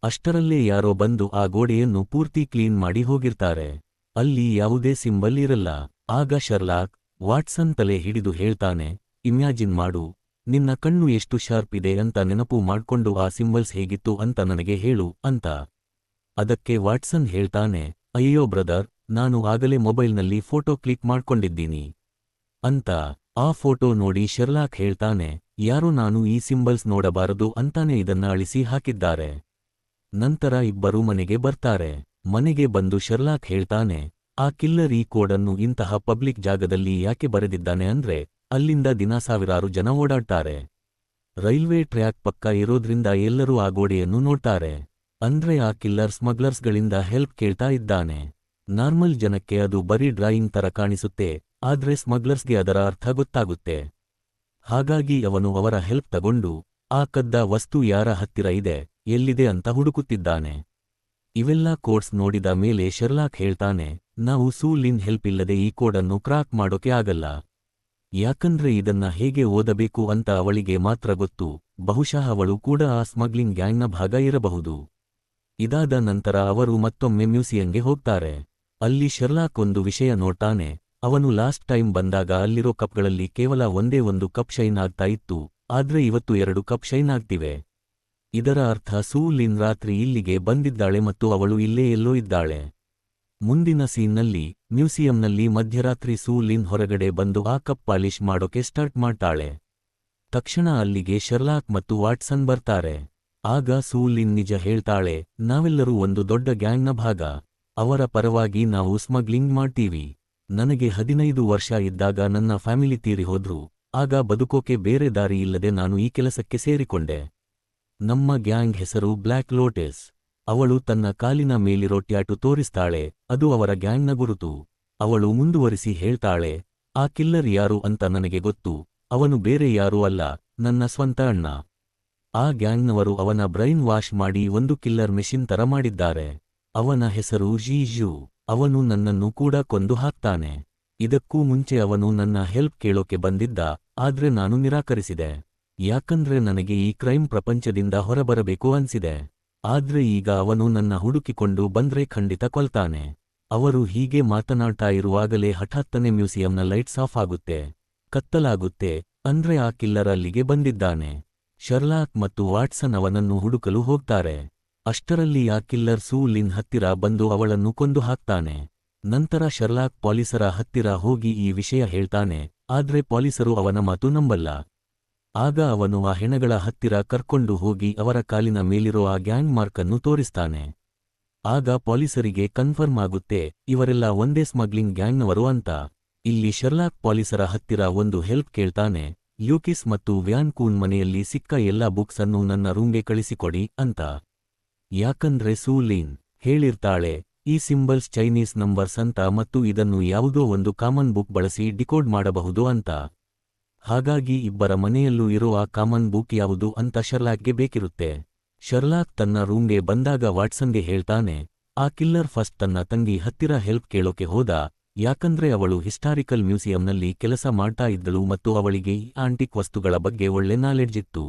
ಅಷ್ಟರಲ್ಲೇ ಯಾರೋ ಬಂದು ಆ ಗೋಡೆಯನ್ನು ಪೂರ್ತಿ ಕ್ಲೀನ್ ಮಾಡಿ ಹೋಗಿರ್ತಾರೆ. ಅಲ್ಲಿ ಯಾವುದೇ ಸಿಂಬಲ್ ಇರಲ್ಲ. ಆಗ ಶರ್ಲಾಕ್ ವಾಟ್ಸನ್ ತಲೆ ಹಿಡಿದು ಹೇಳ್ತಾನೆ, ಇಮ್ಯಾಜಿನ್ ಮಾಡು, ನಿನ್ನ ಕಣ್ಣು ಎಷ್ಟು ಶಾರ್ಪ್ ಇದೆ ಅಂತ ನೆನಪು ಮಾಡ್ಕೊಂಡು ಆ ಸಿಂಬಲ್ಸ್ ಹೇಗಿತ್ತು ಅಂತ ನನಗೆ ಹೇಳು ಅಂತ. ಅದಕ್ಕೆ ವಾಟ್ಸನ್ ಹೇಳ್ತಾನೆ, ಅಯ್ಯೋ ಬ್ರದರ್, ನಾನು ಆಗಲೇ ಮೊಬೈಲ್ನಲ್ಲಿ ಫೋಟೋ ಕ್ಲಿಕ್ ಮಾಡ್ಕೊಂಡಿದ್ದೀನಿ ಅಂತ. ಆ ಫೋಟೋ ನೋಡಿ ಶರ್ಲಾಕ್ ಹೇಳ್ತಾನೆ, ಯಾರೋ ನಾನು ಈ ಸಿಂಬಲ್ಸ್ ನೋಡಬಾರದು ಅಂತಾನೆ ಇದನ್ನ ಅಳಿಸಿ ಹಾಕಿದ್ದಾರೆ. ನಂತರ ಇಬ್ಬರು ಮನೆಗೆ ಬರ್ತಾರೆ. ಮನೆಗೆ ಬಂದು ಶರ್ಲಾಕ್ ಹೇಳ್ತಾನೆ, ಆ ಕಿಲ್ಲರ್ ಈ ಕೋಡನ್ನು ಇಂತಹ ಪಬ್ಲಿಕ್ ಜಾಗದಲ್ಲಿ ಯಾಕೆ ಬರೆದಿದ್ದಾನೆ ಅಂದ್ರೆ ಅಲ್ಲಿಂದ ದಿನ ಸಾವಿರಾರು ಜನ ಓಡಾಡ್ತಾರೆ. ರೈಲ್ವೆ ಟ್ರ್ಯಾಕ್ ಪಕ್ಕ ಇರೋದ್ರಿಂದ ಎಲ್ಲರೂ ಆ ಗೋಡೆಯನ್ನು ನೋಡ್ತಾರೆ. ಅಂದ್ರೆ ಆ ಕಿಲ್ಲರ್ ಸ್ಮಗ್ಲರ್ಸ್ಗಳಿಂದ ಹೆಲ್ಪ್ ಕೇಳ್ತಾ ಇದ್ದಾನೆ. ನಾರ್ಮಲ್ ಜನಕ್ಕೆ ಅದು ಬರೀ ಡ್ರಾಯಿಂಗ್ ತರ ಕಾಣಿಸುತ್ತೆ, ಆದ್ರೆ ಸ್ಮಗ್ಲರ್ಸ್ಗೆ ಅದರ ಅರ್ಥ ಗೊತ್ತಾಗುತ್ತೆ. ಹಾಗಾಗಿ ಅವನು ಅವರ ಹೆಲ್ಪ್ ತಗೊಂಡು ಆ ಕದ್ದ ವಸ್ತು ಯಾರ ಹತ್ತಿರ ಇದೆ, ಎಲ್ಲಿದೆ ಅಂತ ಹುಡುಕುತ್ತಿದ್ದಾನೆ. ಇವೆಲ್ಲ ಕೋಡ್ಸ್ ನೋಡಿದ ಮೇಲೆ ಶರ್ಲಾಕ್ ಹೇಳ್ತಾನೆ, ನಾವು ಸೂ ಲಿನ್ ಹೆಲ್ಪ್ ಇಲ್ಲದೆ ಈ ಕೋಡನ್ನು ಕ್ರಾಕ್ ಮಾಡೋಕೆ ಆಗಲ್ಲ. ಯಾಕಂದ್ರೆ ಇದನ್ನ ಹೇಗೆ ಓದಬೇಕು ಅಂತ ಅವಳಿಗೆ ಮಾತ್ರ ಗೊತ್ತು. ಬಹುಶಃ ಅವಳು ಕೂಡ ಆ ಸ್ಮಗ್ಲಿಂಗ್ ಗ್ಯಾಂಗ್ನ ಭಾಗ ಇರಬಹುದು. ಇದಾದ ನಂತರ ಅವರು ಮತ್ತೊಮ್ಮೆ ಮ್ಯೂಸಿಯಂಗೆ ಹೋಗ್ತಾರೆ. ಅಲ್ಲಿ ಶರ್ಲಾಕ್ ಒಂದು ವಿಷಯ ನೋಡ್ತಾನೆ. ಅವನು ಲಾಸ್ಟ್ ಟೈಮ್ ಬಂದಾಗ ಅಲ್ಲಿರೋ ಕಪ್ಗಳಲ್ಲಿ ಕೇವಲ ಒಂದೇ ಒಂದು ಕಪ್ ಶೈನ್ ಆಗ್ತಾ ಇತ್ತು, ಆದ್ರೆ ಇವತ್ತು 2 ಕಪ್ ಶೈನ್ ಆಗ್ತಿವೆ. ಇದರ ಅರ್ಥ ಸೂ ಲಿನ್ ರಾತ್ರಿ ಇಲ್ಲಿಗೆ ಬಂದಿದ್ದಾಳೆ ಮತ್ತು ಅವಳು ಇಲ್ಲೇ ಎಲ್ಲೋ ಇದ್ದಾಳೆ. ಮುಂದಿನ ಸೀನ್ನಲ್ಲಿ ಮ್ಯೂಸಿಯಂನಲ್ಲಿ ಮಧ್ಯರಾತ್ರಿ ಸೂ ಲಿನ್ ಹೊರಗಡೆ ಬಂದು ಆ ಕಪ್ ಪಾಲಿಶ್ ಮಾಡೋಕೆ ಸ್ಟಾರ್ಟ್ ಮಾಡ್ತಾಳೆ. ತಕ್ಷಣ ಅಲ್ಲಿಗೆ ಶರ್ಲಾಕ್ ಮತ್ತು ವಾಟ್ಸನ್ ಬರ್ತಾರೆ. ಆಗ ಸೂ ಲಿನ್ ನಿಜ ಹೇಳ್ತಾಳೆ, ನಾವೆಲ್ಲರೂ ಒಂದು ದೊಡ್ಡ ಗ್ಯಾಂಗ್ನ ಭಾಗ. ಅವರ ಪರವಾಗಿ ನಾವು ಸ್ಮಗ್ಲಿಂಗ್ ಮಾಡ್ತೀವಿ. ನನಗೆ 15 ವರ್ಷ ಇದ್ದಾಗ ನನ್ನ ಫ್ಯಾಮಿಲಿ ತೀರಿ ಹೋದ್ರು. ಆಗ ಬದುಕೋಕೆ ಬೇರೆ ದಾರಿ ಇಲ್ಲದೆ ನಾನು ಈ ಕೆಲಸಕ್ಕೆ ಸೇರಿಕೊಂಡೆ. ನಮ್ಮ ಗ್ಯಾಂಗ್ ಹೆಸರು ಬ್ಲ್ಯಾಕ್ ಲೋಟಸ್. ಅವಳು ತನ್ನ ಕಾಲಿನ ಮೇಲಿರೋ ಟ್ಯಾಟು ತೋರಿಸ್ತಾಳೆ, ಅದು ಅವರ ಗ್ಯಾಂಗ್ನ ಗುರುತು. ಅವಳು ಮುಂದುವರಿಸಿ ಹೇಳ್ತಾಳೆ, ಆ ಕಿಲ್ಲರ್ ಯಾರು ಅಂತ ನನಗೆ ಗೊತ್ತು. ಅವನು ಬೇರೆ ಯಾರೂ ಅಲ್ಲ, ನನ್ನ ಸ್ವಂತ ಅಣ್ಣ. ಆ ಗ್ಯಾಂಗ್ನವರು ಅವನ ಬ್ರೈನ್ ವಾಶ್ ಮಾಡಿ ಒಂದು ಕಿಲ್ಲರ್ ಮೆಷಿನ್ ತರ ಮಾಡಿದ್ದಾರೆ. ಅವನ ಹೆಸರು ಜೀಜು. ಅವನು ನನ್ನನ್ನು ಕೂಡ ಕೊಂದು ಹಾಕ್ತಾನೆ. ಇದಕ್ಕೂ ಮುಂಚೆ ಅವನು ನನ್ನ ಹೆಲ್ಪ್ ಕೇಳೋಕೆ ಬಂದಿದ್ದ, ಆದ್ರೆ ನಾನು ನಿರಾಕರಿಸಿದೆ. ಯಾಕಂದ್ರೆ ನನಗೆ ಈ ಕ್ರೈಮ್ ಪ್ರಪಂಚದಿಂದ ಹೊರಬರಬೇಕು ಅನ್ಸಿದೆ. ಆದ್ರೆ ಈಗ ಅವನು ನನ್ನ ಹುಡುಕಿಕೊಂಡು ಬಂದ್ರೆ ಖಂಡಿತ ಕೊಲ್ತಾನೆ. ಅವರು ಹೀಗೆ ಮಾತನಾಡ್ತಾ ಇರುವಾಗಲೇ ಹಠಾತ್ತನೆ ಮ್ಯೂಸಿಯಂನ ಲೈಟ್ಸ್ ಆಫ್ ಆಗುತ್ತೆ. ಕತ್ತಲಾಗುತ್ತೆ, ಅಂದ್ರೆ ಆ ಕಿಲ್ಲರ್ ಅಲ್ಲಿಗೆ ಬಂದಿದ್ದಾನೆ. ಶರ್ಲಾಕ್ ಮತ್ತು ವಾಟ್ಸನ್ ಅವನನ್ನು ಹುಡುಕಲು ಹೋಗ್ತಾರೆ. ಅಷ್ಟರಲ್ಲಿ ಆ ಕಿಲ್ಲರ್ ಸೂ ಲಿನ್ ಹತ್ತಿರ ಬಂದು ಅವಳನ್ನು ಕೊಂದು ಹಾಕ್ತಾನೆ. ನಂತರ ಶರ್ಲಾಕ್ ಪೊಲೀಸರ ಹತ್ತಿರ ಹೋಗಿ ಈ ವಿಷಯ ಹೇಳ್ತಾನೆ, ಆದ್ರೆ ಪೊಲೀಸರು ಅವನ ಮಾತು ನಂಬಲ್ಲ. ಆಗ ಅವನು ಆ ಹೆಣಗಳ ಹತ್ತಿರ ಕರ್ಕೊಂಡು ಹೋಗಿ ಅವರ ಕಾಲಿನ ಮೇಲಿರೋ ಆ ಗ್ಯಾಂಗ್ ಮಾರ್ಕನ್ನು ತೋರಿಸ್ತಾನೆ. ಆಗ ಪೊಲೀಸರಿಗೆ ಕನ್ಫರ್ಮ್ ಆಗುತ್ತೆ, ಇವರೆಲ್ಲ ಒಂದೇ ಸ್ಮಗ್ಲಿಂಗ್ ಗ್ಯಾಂಗ್ನವರು ಅಂತ. ಇಲ್ಲಿ ಶರ್ಲಾಕ್ ಪೊಲೀಸರ ಹತ್ತಿರ ಒಂದು ಹೆಲ್ಪ್ ಕೇಳ್ತಾನೆ, ಲ್ಯೂಕಿಸ್ ಮತ್ತು ವ್ಯಾನ್ ಕೂನ್ ಮನೆಯಲ್ಲಿ ಸಿಕ್ಕ ಎಲ್ಲಾ ಬುಕ್ಸ್ ಅನ್ನು ನನ್ನ ರೂಮ್ಗೆ ಕಳಿಸಿಕೊಡಿ ಅಂತ. ಯಾಕಂದ್ರೆ ಸೂ ಲಿನ್ ಹೇಳಿರ್ತಾಳೆ, ಈ ಸಿಂಬಲ್ಸ್ ಚೈನೀಸ್ ನಂಬರ್ಸ್ ಅಂತ ಮತ್ತು ಇದನ್ನು ಯಾವುದೋ ಒಂದು ಕಾಮನ್ ಬುಕ್ ಬಳಸಿ ಡಿಕೋಡ್ ಮಾಡಬಹುದು ಅಂತ. ಹಾಗಾಗಿ ಇಬ್ಬರ ಮನೆಯಲ್ಲೂ ಇರೋ ಆ ಕಾಮನ್ ಬುಕ್ ಯಾವುದು ಅಂತ ಶರ್ಲಾಕ್ಗೆ ಬೇಕಿರುತ್ತೆ. ಶರ್ಲಾಕ್ ತನ್ನ ರೂಮ್ಗೆ ಬಂದಾಗ ವಾಟ್ಸನ್ಗೆ ಹೇಳ್ತಾನೆ, ಆ ಕಿಲ್ಲರ್ ಫಸ್ಟ್ ತನ್ನ ತಂಗಿ ಹತ್ತಿರ ಹೆಲ್ಪ್ ಕೇಳೋಕೆ ಹೋದ, ಯಾಕಂದ್ರೆ ಅವಳು ಹಿಸ್ಟಾರಿಕಲ್ ಮ್ಯೂಸಿಯಂನಲ್ಲಿ ಕೆಲಸ ಮಾಡ್ತಾ ಇದ್ದಳು ಮತ್ತು ಅವಳಿಗೆ ಈ ಆಂಟಿಕ್ ವಸ್ತುಗಳ ಬಗ್ಗೆ ಒಳ್ಳೆ ನಾಲೆಡ್ಜ್ ಇತ್ತು.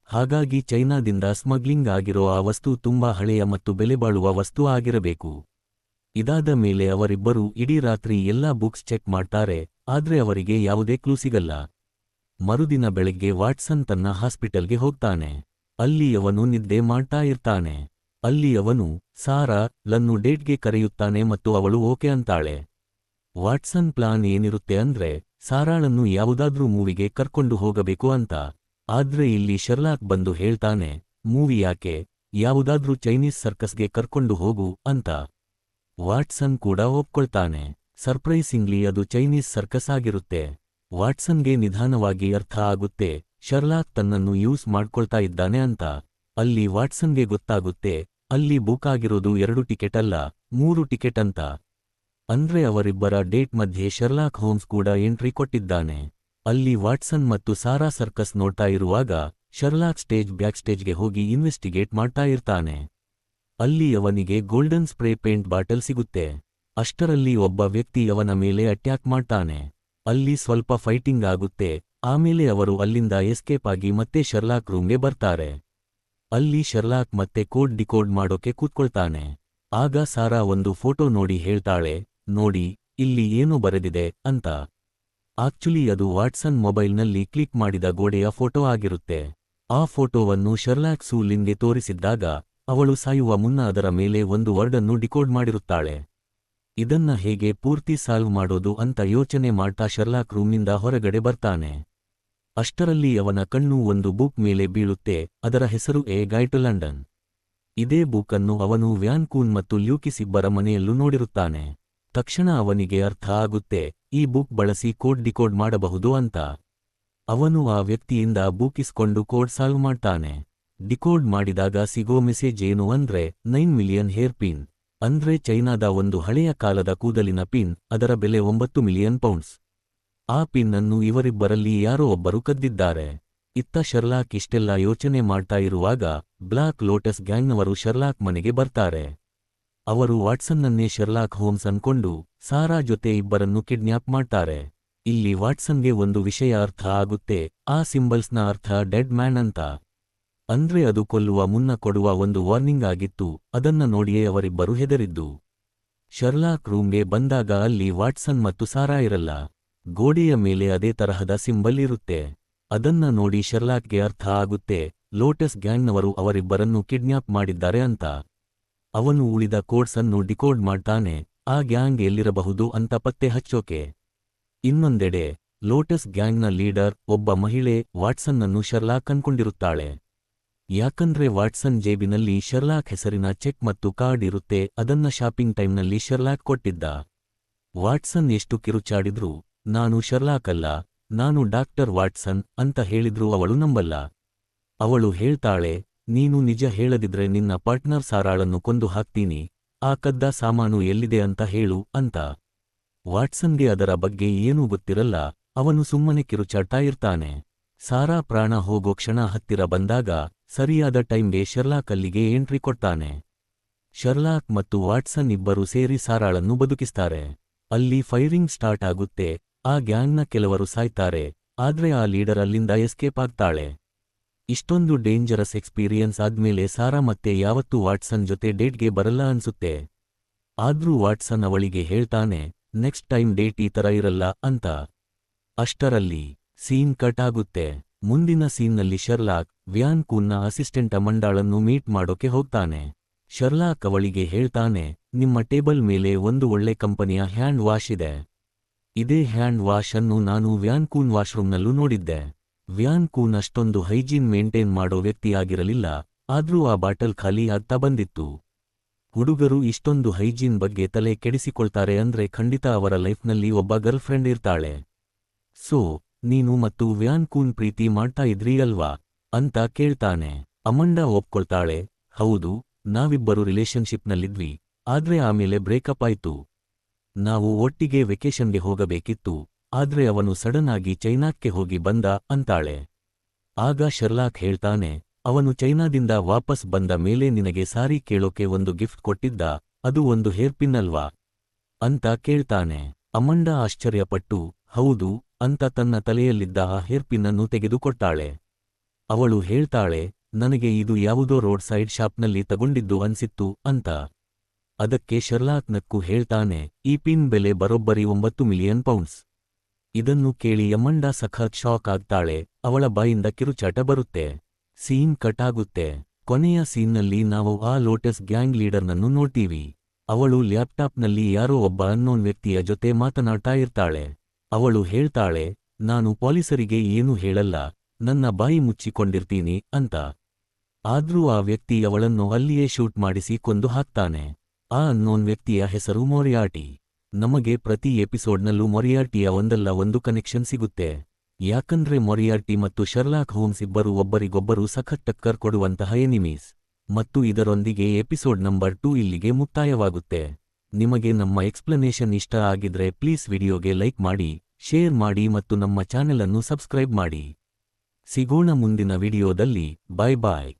ಹಾಗಾಗಿ ಚೈನಾದಿಂದ ಸ್ಮಗ್ಲಿಂಗ್ ಆಗಿರೋ ಆ ವಸ್ತು ತುಂಬಾ ಹಳೆಯ ಮತ್ತು ಬೆಲೆಬಾಳುವ ವಸ್ತು ಆಗಿರಬೇಕು. ಇದಾದ ಮೇಲೆ ಅವರಿಬ್ಬರೂ ಇಡೀ ರಾತ್ರಿ ಎಲ್ಲಾ ಬುಕ್ಸ್ ಚೆಕ್ ಮಾಡ್ತಾರೆ, ಆದ್ರೆ ಅವರಿಗೆ ಯಾವುದೇ ಕ್ಲೂ ಸಿಗಲ್ಲ. ಮರುದಿನ ಬೆಳಗ್ಗೆ ವಾಟ್ಸನ್ ತನ್ನ ಹಾಸ್ಪಿಟಲ್ಗೆ ಹೋಗ್ತಾನೆ. ಅಲ್ಲಿ ಅವನು ನಿದ್ದೆ ಮಾಡ್ತಾ ಇರ್ತಾನೆ. ಅಲ್ಲಿ ಅವನು ಸಾರಾ ಲನ್ನು ಡೇಟ್ಗೆ ಕರೆಯುತ್ತಾನೆ ಮತ್ತು ಅವಳು ಓಕೆ ಅಂತಾಳೆ. ವಾಟ್ಸನ್ ಪ್ಲಾನ್ ಏನಿರುತ್ತೆ ಅಂದ್ರೆ ಸಾರಾಳನ್ನು ಯಾವುದಾದ್ರೂ ಮೂವಿಗೆ ಕರ್ಕೊಂಡು ಹೋಗಬೇಕು ಅಂತ. ಆದ್ರೆ ಇಲ್ಲಿ ಶರ್ಲಾಕ್ ಬಂದು ಹೇಳ್ತಾನೆ, ಮೂವಿ ಯಾಕೆ, ಯಾವುದಾದ್ರೂ ಚೈನೀಸ್ ಸರ್ಕಸ್ಗೆ ಕರ್ಕೊಂಡು ಹೋಗು ಅಂತ. ವಾಟ್ಸನ್ ಕೂಡ ಒಪ್ಕೊಳ್ತಾನೆ. ಸರ್ಪ್ರೈಸಿಂಗ್ಲಿ ಅದು ಚೈನೀಸ್ ಸರ್ಕಸ್ ಆಗಿರುತ್ತೆ. ವಾಟ್ಸನ್ಗೆ ನಿಧಾನವಾಗಿ ಅರ್ಥ ಆಗುತ್ತೆ, ಶರ್ಲಾಕ್ ತನ್ನನ್ನು ಯೂಸ್ ಮಾಡ್ಕೊಳ್ತಾ ಇದ್ದಾನೆ ಅಂತ. ಅಲ್ಲಿ ವಾಟ್ಸನ್ಗೆ ಗೊತ್ತಾಗುತ್ತೆ, ಅಲ್ಲಿ ಬುಕ್ ಆಗಿರೋದು 2 ಟಿಕೆಟ್ ಅಲ್ಲ, 3 ಟಿಕೆಟ್ ಅಂತ. ಅಂದ್ರೆ ಅವರಿಬ್ಬರ ಡೇಟ್ ಮಧ್ಯೆ ಶರ್ಲಾಕ್ ಹೋಮ್ಸ್ ಕೂಡ ಎಂಟ್ರಿ ಕೊಟ್ಟಿದ್ದಾನೆ. ಅಲ್ಲಿ ವಾಟ್ಸನ್ ಮತ್ತು ಸಾರಾ ಸರ್ಕಸ್ ನೋಡ್ತಾ ಇರುವಾಗ ಶರ್ಲಾಕ್ ಬ್ಯಾಕ್ ಸ್ಟೇಜ್ಗೆ ಹೋಗಿ ಇನ್ವೆಸ್ಟಿಗೇಟ್ ಮಾಡ್ತಾ ಇರ್ತಾನೆ. ಅಲ್ಲಿ ಅವನಿಗೆ ಗೋಲ್ಡನ್ ಸ್ಪ್ರೇ ಪೇಂಟ್ ಬಾಟಲ್ ಸಿಗುತ್ತೆ. ಅಷ್ಟರಲ್ಲಿ ಒಬ್ಬ ವ್ಯಕ್ತಿ ಅವನ ಮೇಲೆ ಅಟ್ಯಾಕ್ ಮಾಡ್ತಾನೆ. ಅಲ್ಲಿ ಸ್ವಲ್ಪ ಫೈಟಿಂಗ್ ಆಗುತ್ತೆ. ಆಮೇಲೆ ಅವರು ಅಲ್ಲಿಂದ ಎಸ್ಕೇಪ್ ಆಗಿ ಮತ್ತೆ ಶರ್ಲಾಕ್ ರೂಮ್ಗೆ ಬರ್ತಾರೆ. ಅಲ್ಲಿ ಶರ್ಲಾಕ್ ಮತ್ತೆ ಕೋಡ್ ಡಿಕೋಡ್ ಮಾಡೋಕೆ ಕೂತ್ಕೊಳ್ತಾನೆ. ಆಗ ಸಾರಾ ಒಂದು ಫೋಟೋ ನೋಡಿ ಹೇಳ್ತಾಳೆ, ನೋಡಿ ಇಲ್ಲಿ ಏನು ಬರೆದಿದೆ ಅಂತ. ಆಕ್ಚುಲಿ ಅದು ವಾಟ್ಸನ್ ಮೊಬೈಲ್ನಲ್ಲಿ ಕ್ಲಿಕ್ ಮಾಡಿದ ಗೋಡೆಯ ಫೋಟೋ ಆಗಿರುತ್ತೆ. ಆ ಫೋಟೋವನ್ನು ಶರ್ಲಾಕ್ ಸೂ ಲಿನ್ಗೆ ತೋರಿಸಿದ್ದಾಗ ಅವಳು ಸಾಯುವ ಮುನ್ನ ಅದರ ಮೇಲೆ ಒಂದು ವರ್ಡನ್ನು ಡಿಕೋಡ್ ಮಾಡಿರುತ್ತಾಳೆ. ಇದನ್ನ ಹೇಗೆ ಪೂರ್ತಿ ಸಾಲ್ವ್ ಮಾಡೋದು ಅಂತ ಯೋಚನೆ ಮಾಡ್ತಾ ಶರ್ಲಾಕ್ ರೂಮ್ನಿಂದ ಹೊರಗಡೆ ಬರ್ತಾನೆ. ಅಷ್ಟರಲ್ಲಿ ಅವನ ಕಣ್ಣು ಒಂದು ಬುಕ್ ಮೇಲೆ ಬೀಳುತ್ತೆ. ಅದರ ಹೆಸರು ಎ ಗೈಡ್ ಟು ಲಂಡನ್. ಇದೇ ಬುಕ್ ಅನ್ನು ಅವನು ವ್ಯಾನ್ ಕೂನ್ ಮತ್ತು ಲ್ಯೂಕಿಸ್ ಇಬ್ಬರ ಮನೆಯಲ್ಲೂ ನೋಡಿರುತ್ತಾನೆ. ತಕ್ಷಣ ಅವನಿಗೆ ಅರ್ಥ ಆಗುತ್ತೆ, ಈ ಬುಕ್ ಬಳಸಿ ಕೋಡ್ ಡಿಕೋಡ್ ಮಾಡಬಹುದು ಅಂತ. ಅವನು ಆ ವ್ಯಕ್ತಿಯಿಂದ ಬುಕ್ ಇಸ್ಕೊಂಡು ಕೋಡ್ ಸಾಲ್ವ್ ಮಾಡ್ತಾನೆ. ಡಿಕೋಡ್ ಮಾಡಿದಾಗ ಸಿಗೋ ಮೆಸೇಜ್ ಏನು ಅಂದ್ರೆ 9 ಮಿಲಿಯನ್ ಹೇರ್ ಪಿನ್, ಅಂದ್ರೆ ಚೈನಾದ ಒಂದು ಹಳೆಯ ಕಾಲದ ಕೂದಲಿನ ಪಿನ್. ಅದರ ಬೆಲೆ 9 ಮಿಲಿಯನ್ ಪೌಂಡ್ಸ್. ಆ ಪಿನ್ ಅನ್ನು ಇವರಿಬ್ಬರಲ್ಲಿ ಯಾರೋ ಒಬ್ಬರು ಕದ್ದಿದ್ದಾರೆ. ಇತ್ತ ಶರ್ಲಾಕ್ ಇಷ್ಟೆಲ್ಲ ಯೋಚನೆ ಮಾಡ್ತಾ ಇರುವಾಗ ಬ್ಲಾಕ್ ಲೋಟಸ್ ಗ್ಯಾಂಗ್ನವರು ಶರ್ಲಾಕ್ ಮನೆಗೆ ಬರ್ತಾರೆ. ಅವರು ವಾಟ್ಸನ್ನನ್ನೇ ಶರ್ಲಾಕ್ ಹೋಮ್ಸ್ ಅನ್ಕೊಂಡು ಸಾರಾ ಜೊತೆ ಇಬ್ಬರನ್ನು ಕಿಡ್ನ್ಯಾಪ್ ಮಾಡ್ತಾರೆ. ಇಲ್ಲಿ ವಾಟ್ಸನ್ಗೆ ಒಂದು ವಿಷಯ ಅರ್ಥ ಆಗುತ್ತೆ, ಆ ಸಿಂಬಲ್ಸ್ನ ಅರ್ಥ ಡೆಡ್ ಮ್ಯಾನ್ ಅಂತ. ಅಂದ್ರೆ ಅದು ಕೊಲ್ಲುವ ಮುನ್ನ ಕೊಡುವ ಒಂದು ವಾರ್ನಿಂಗ್ ಆಗಿತ್ತು. ಅದನ್ನ ನೋಡಿಯೇ ಅವರಿಬ್ಬರು ಹೆದರಿದ್ದು. ಶರ್ಲಾಕ್ ರೂಮ್ಗೆ ಬಂದಾಗ ಅಲ್ಲಿ ವಾಟ್ಸನ್ ಮತ್ತು ಸಾರಾ ಇರಲ್ಲ. ಗೋಡೆಯ ಮೇಲೆ ಅದೇ ತರಹದ ಸಿಂಬಲ್ ಇರುತ್ತೆ. ಅದನ್ನ ನೋಡಿ ಶರ್ಲಾಕ್ಗೆ ಅರ್ಥ ಆಗುತ್ತೆ, ಲೋಟಸ್ ಗ್ಯಾಂಗ್ನವರು ಅವರಿಬ್ಬರನ್ನು ಕಿಡ್ನ್ಯಾಪ್ ಮಾಡಿದ್ದಾರೆ ಅಂತ. ಅವನು ಉಳಿದ ಕೋಡ್ಸ್ ಅನ್ನು ಡಿಕೋಡ್ ಮಾಡ್ತಾನೆ, ಆ ಗ್ಯಾಂಗ್ ಎಲ್ಲಿರಬಹುದು ಅಂತ ಪತ್ತೆ ಹಚ್ಚೋಕೆ. ಇನ್ನೊಂದೆಡೆ ಲೋಟಸ್ ಗ್ಯಾಂಗ್ನ ಲೀಡರ್ ಒಬ್ಬ ಮಹಿಳೆ ವಾಟ್ಸನ್ನನ್ನು ಶರ್ಲಾಕ್ ಅನ್ಕೊಂಡಿರುತ್ತಾಳೆ. ಯಾಕಂದ್ರೆ ವಾಟ್ಸನ್ ಜೇಬಿನಲ್ಲಿ ಶರ್ಲಾಕ್ ಹೆಸರಿನ ಚೆಕ್ ಮತ್ತು ಕಾರ್ಡ್ ಇರುತ್ತೆ. ಅದನ್ನ ಶಾಪಿಂಗ್ ಟೈಮ್ನಲ್ಲಿ ಶರ್ಲಾಕ್ ಕೊಟ್ಟಿದ್ದ. ವಾಟ್ಸನ್ ಎಷ್ಟು ಕಿರುಚಾಡಿದ್ರೂ ನಾನು ಶರ್ಲಾಕ್ ಅಲ್ಲ, ನಾನು ಡಾಕ್ಟರ್ ವಾಟ್ಸನ್ ಅಂತ ಹೇಳಿದ್ರೂ ಅವಳು ನಂಬಲ್ಲ. ಅವಳು ಹೇಳ್ತಾಳೆ, ನೀನು ನಿಜ ಹೇಳದಿದ್ರೆ ನಿನ್ನ ಪಾರ್ಟ್ನರ್ ಸಾರಾಳನ್ನು ಕೊಂದು ಹಾಕ್ತೀನಿ, ಆ ಕದ್ದ ಸಾಮಾನು ಎಲ್ಲಿದೆ ಅಂತ ಹೇಳು ಅಂತ. ವಾಟ್ಸನ್ಗೆ ಅದರ ಬಗ್ಗೆ ಏನೂ ಗೊತ್ತಿರಲ್ಲ. ಅವನು ಸುಮ್ಮನೆ ಕಿರುಚಾಡ್ತಾ ಇರ್ತಾನೆ. ಸಾರಾ ಪ್ರಾಣ ಹೋಗೋ ಕ್ಷಣ ಹತ್ತಿರ ಬಂದಾಗ ಸರಿಯಾದ ಟೈಮ್ಗೆ ಶರ್ಲಾಕ್ ಅಲ್ಲಿಗೆ ಎಂಟ್ರಿ ಕೊಡ್ತಾನೆ. ಶರ್ಲಾಕ್ ಮತ್ತು ವಾಟ್ಸನ್ ಇಬ್ಬರು ಸೇರಿ ಸಾರಾಳನ್ನು ಬದುಕಿಸ್ತಾರೆ. ಅಲ್ಲಿ ಫೈರಿಂಗ್ ಸ್ಟಾರ್ಟ್ ಆಗುತ್ತೆ. ಆ ಗ್ಯಾಂಗ್ನ ಕೆಲವರು ಸಾಯ್ತಾರೆ, ಆದ್ರೆ ಆ ಲೀಡರ್ ಅಲ್ಲಿಂದ ಎಸ್ಕೇಪ್ ಆಗ್ತಾಳೆ. ಇಷ್ಟೊಂದು ಡೇಂಜರಸ್ ಎಕ್ಸ್ಪೀರಿಯನ್ಸ್ ಆದ್ಮೇಲೆ ಸಾರಾ ಮತ್ತೆ ಯಾವತ್ತೂ ವಾಟ್ಸನ್ ಜೊತೆ ಡೇಟ್ಗೆ ಬರಲ್ಲ ಅನ್ಸುತ್ತೆ. ಆದ್ರೂ ವಾಟ್ಸನ್ ಅವಳಿಗೆ ಹೇಳ್ತಾನೆ, ನೆಕ್ಸ್ಟ್ ಟೈಮ್ ಡೇಟ್ ಈ ತರ ಇರಲ್ಲ ಅಂತ. ಅಷ್ಟರಲ್ಲಿ ಸೀನ್ ಕಟ್ ಆಗುತ್ತೆ. ಮುಂದಿನ ಸೀನ್ನಲ್ಲಿ ಶರ್ಲಾಕ್ ವ್ಯಾನ್ ಕೂನ್ನ ಅಸಿಸ್ಟೆಂಟ್ ಅಮಂಡಾಳನ್ನು ಮೀಟ್ ಮಾಡೋಕೆ ಹೋಗ್ತಾನೆ. ಶರ್ಲಾಕ್ ಅವಳಿಗೆ ಹೇಳ್ತಾನೆ, ನಿಮ್ಮ ಟೇಬಲ್ ಮೇಲೆ ಒಂದು ಒಳ್ಳೆ ಕಂಪನಿಯ ಹ್ಯಾಂಡ್ ವಾಶ್ ಇದೆ. ಇದೇ ಹ್ಯಾಂಡ್ ವಾಶ್ ಅನ್ನು ನಾನು ವ್ಯಾನ್ ಕೂನ್ ವಾಶ್ರೂಮ್ನಲ್ಲೂ ನೋಡಿದ್ದೆ. ವ್ಯಾನ್ ಕೂನ್ ಅಷ್ಟೊಂದು ಹೈಜೀನ್ ಮೇಂಟೈನ್ ಮಾಡೋ ವ್ಯಕ್ತಿಯಾಗಿರಲಿಲ್ಲ, ಆದ್ರೂ ಆ ಬಾಟಲ್ ಖಾಲಿ ಆಗ್ತಾ ಬಂದಿತ್ತು. ಹುಡುಗರು ಇಷ್ಟೊಂದು ಹೈಜೀನ್ ಬಗ್ಗೆ ತಲೆ ಕೆಡಿಸಿಕೊಳ್ತಾರೆ ಅಂದ್ರೆ ಖಂಡಿತ ಅವರ ಲೈಫ್ನಲ್ಲಿ ಒಬ್ಬ ಗರ್ಲ್ಫ್ರೆಂಡ್ ಇರ್ತಾಳೆ. ಸೋ ನೀನು ಮತ್ತು ವ್ಯಾನ್ ಕೂನ್ ಪ್ರೀತಿ ಮಾಡ್ತಾ ಇದ್ರಿ ಅಲ್ವಾ ಅಂತ ಕೇಳ್ತಾನೆ. ಅಮಂಡಾ ಒಪ್ಕೊಳ್ತಾಳೆ, ಹೌದು, ನಾವಿಬ್ಬರು ರಿಲೇಶನ್ಶಿಪ್ನಲ್ಲಿದ್ವಿ, ಆದ್ರೆ ಆಮೇಲೆ ಬ್ರೇಕಪ್ ಆಯ್ತು. ನಾವು ಒಟ್ಟಿಗೆ ವೆಕೇಷನ್ಗೆ ಹೋಗಬೇಕಿತ್ತು, ಆದ್ರೆ ಅವನು ಸಡನ್ ಆಗಿ ಚೈನಾಕ್ಕೆ ಹೋಗಿ ಬಂದ ಅಂತಾಳೆ. ಆಗ ಶರ್ಲಾಕ್ ಹೇಳ್ತಾನೆ, ಅವನು ಚೈನಾದಿಂದ ವಾಪಸ್ ಬಂದ ಮೇಲೆ ನಿನಗೆ ಸಾರಿ ಕೇಳೋಕೆ ಒಂದು ಗಿಫ್ಟ್ ಕೊಟ್ಟಿದ್ದ, ಅದು ಒಂದು ಹೇರ್ಪಿನ್ ಅಲ್ವಾ ಅಂತ ಕೇಳ್ತಾನೆ. ಅಮಂಡಾ ಆಶ್ಚರ್ಯಪಟ್ಟು ಹೌದು ಅಂತ ತನ್ನ ತಲೆಯಲ್ಲಿದ್ದ ಆ ಹೇರ್ಪಿನ್ ಅನ್ನು ತೆಗೆದುಕೊಟ್ಟಾಳೆ. ಅವಳು ಹೇಳ್ತಾಳೆ, ನನಗೆ ಇದು ಯಾವುದೋ ರೋಡ್ ಸೈಡ್ ಶಾಪ್ನಲ್ಲಿ ತಗೊಂಡಿದ್ದು ಅನ್ಸಿತ್ತು ಅಂತ. ಅದಕ್ಕೆ ಶರ್ಲಾಕ್ ನಕ್ಕು ಹೇಳ್ತಾನೆ, ಈ ಪಿನ್ ಬೆಲೆ ಬರೋಬ್ಬರಿ 9 ಮಿಲಿಯನ್ ಪೌಂಡ್ಸ್. ಇದನ್ನು ಕೇಳಿ ಅಮಂಡಾ ಸಖತ್ ಶಾಕ್ ಆಗ್ತಾಳೆ. ಅವಳ ಬಾಯಿಂದ ಕಿರುಚಾಟ ಬರುತ್ತೆ. ಸೀನ್ ಕಟ್ ಆಗುತ್ತೆ. ಕೊನೆಯ ಸೀನ್ನಲ್ಲಿ ನಾವು ಆ ಲೋಟಸ್ ಗ್ಯಾಂಗ್ ಲೀಡರ್ನನ್ನು ನೋಡ್ತೀವಿ. ಅವಳು ಲ್ಯಾಪ್ಟಾಪ್ನಲ್ಲಿ ಯಾರೋ ಒಬ್ಬ ಅನ್ನೋನ್ ವ್ಯಕ್ತಿಯ ಜೊತೆ ಮಾತನಾಡ್ತಾ ಇರ್ತಾಳೆ. ಅವಳು ಹೇಳ್ತಾಳೆ, ನಾನು ಪೊಲೀಸರಿಗೆ ಏನೂ ಹೇಳಲ್ಲ, ನನ್ನ ಬಾಯಿ ಮುಚ್ಚಿಕೊಂಡಿರ್ತೀನಿ ಅಂತ. ಆದ್ರೂ ಆ ವ್ಯಕ್ತಿ ಅವಳನ್ನು ಅಲ್ಲಿಯೇ ಶೂಟ್ ಮಾಡಿಸಿ ಕೊಂದು ಹಾಕ್ತಾನೆ. ಆ ಅನ್ನೋನ್ ವ್ಯಕ್ತಿಯ ಹೆಸರು ಮೊರಿಯಾರ್ಟಿ. ನಮಗೆ ಪ್ರತಿ ಎಪಿಸೋಡ್ನಲ್ಲೂ ಮೊರಿಯಾರ್ಟಿಯ ಒಂದಲ್ಲ ಒಂದು ಕನೆಕ್ಷನ್ ಸಿಗುತ್ತೆ. ಯಾಕಂದ್ರೆ ಮೊರಿಯಾರ್ಟಿ ಮತ್ತು ಶರ್ಲಾಕ್ ಹೋಮ್ಸ್ ಇಬ್ಬರು ಒಬ್ಬರಿಗೊಬ್ಬರು ಸಖತ್ ಟಕ್ಕರ್ ಕೊಡುವಂತಹ ಎನಿಮೀಸ್. ಮತ್ತು ಇದರೊಂದಿಗೆ ಎಪಿಸೋಡ್ ನಂಬರ್ 2 ಇಲ್ಲಿಗೆ ಮುಕ್ತಾಯವಾಗುತ್ತೆ. ನಿಮಗೆ ನಮ್ಮ ಎಕ್ಸ್ಪ್ಲನೇಷನ್ ಇಷ್ಟ ಆಗಿದ್ರೆ ಪ್ಲೀಸ್ ವಿಡಿಯೋಗೆ ಲೈಕ್ ಮಾಡಿ, ಶೇರ್ ಮಾಡಿ ಮತ್ತು ನಮ್ಮ ಚಾನೆಲ್ ಅನ್ನು ಸಬ್ಸ್ಕ್ರೈಬ್ ಮಾಡಿ. ಸಿಗೋಣ ಮುಂದಿನ ವಿಡಿಯೋದಲ್ಲಿ. ಬಾಯ್ ಬಾಯ್.